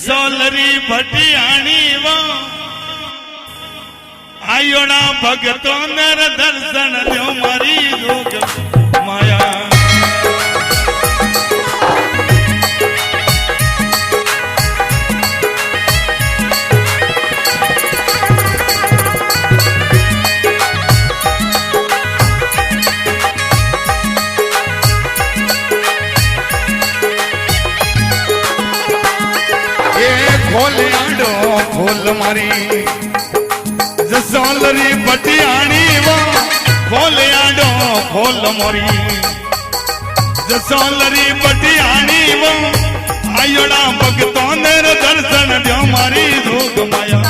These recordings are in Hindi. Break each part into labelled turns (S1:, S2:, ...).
S1: सोलरी भटियाणी वो आयोना भगतों नर दर्शन दो मारी रोग माया खोल मारी जसोलरी भटियाणी वो खोल आडो खोल मोरी जसोलरी भटियाणी वो आयोड़ा भगतों ने दर्शन दो मारी धोग माया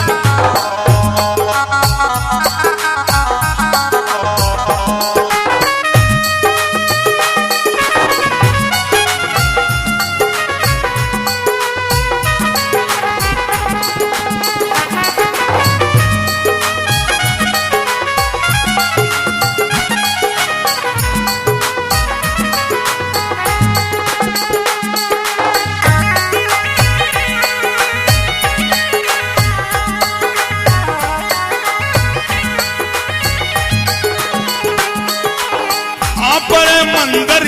S1: मंदिर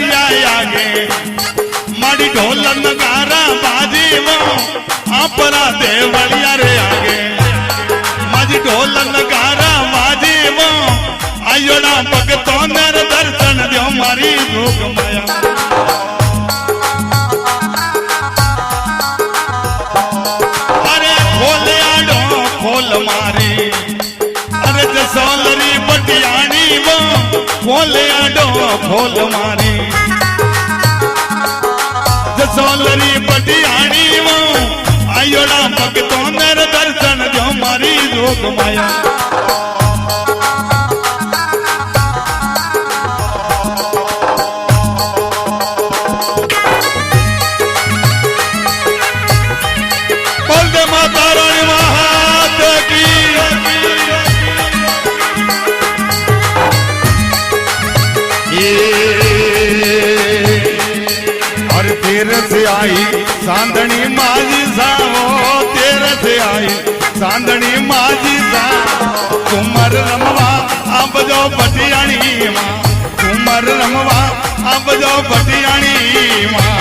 S1: आगे माड़ी ढोल नगारा बाजी वो आपरा देवलिया रे आगे माड़ी ढोल नगारा बाजी वो आयोड़ा भगतों ने दर्शन दो मारी भोग माया अरे खोल आडो खोल मारी अरे जसोलरी भटियाणी वो खोल आडो खोल मारी जसोलरी भटियाणी वो आयोड़ा भगतों ने दर्शन दो मारी रोग माया बोल दे माता रानी महात की और तेरे से आई सांदनी माझी सावो तेरे से आई सांदनी माझी सा तुमर रमवा अब जो भटियाणी माँ तुमर रमवा अब जो भटियाणी माँ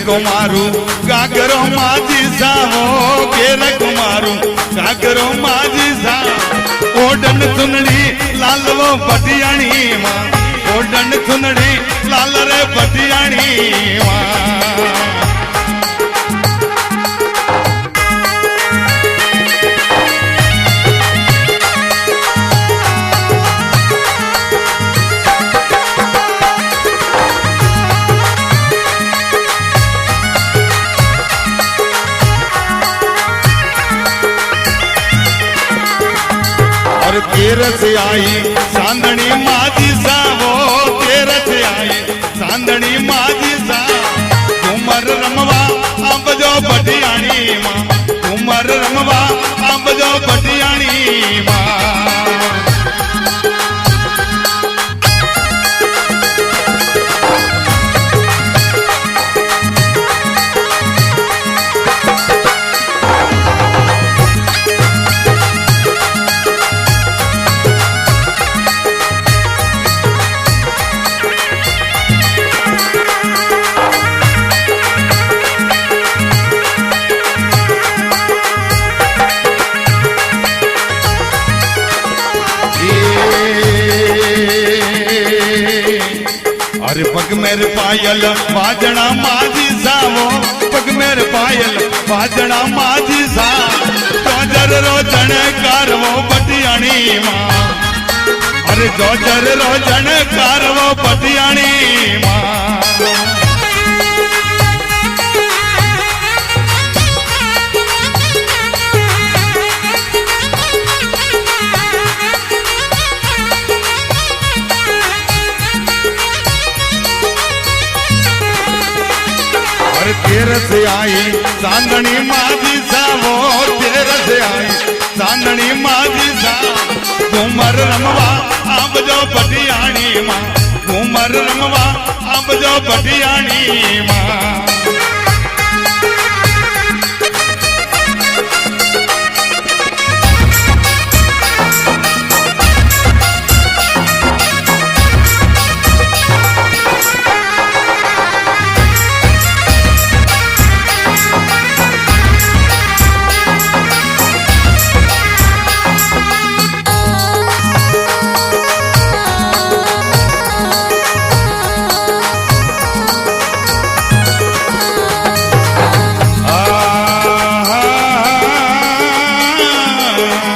S1: कुमारू काकरो माझी सावो केर कुमारू काकरो माझी सा ओडन सुनड़ी लाल वो भटियाणी माँ ओडन सुनड़ी लाल रे भटियाणी माँ तेरे से आई सांदनी माझी सा वो तेरे से आई सांदनी माझी सा तुमर रमवा अब जो भटियाणी माँ तुमर रमवा अब जो भटियाणी माँ पग मेरे पायल बाजना माझी सावो पग मेरे पायल बाजना माझी सा जोजर रोजन कारवो भटियाणी माँ अरे जोजर रोजन कारवो भटियाणी माँ તેર से आई चांदनी माझी सावो तेर से आई चांदनी माझी सावो घूमर रमवा अब जो पटियाणी माँ घूमर रमवा अब जो पटियाणी माँ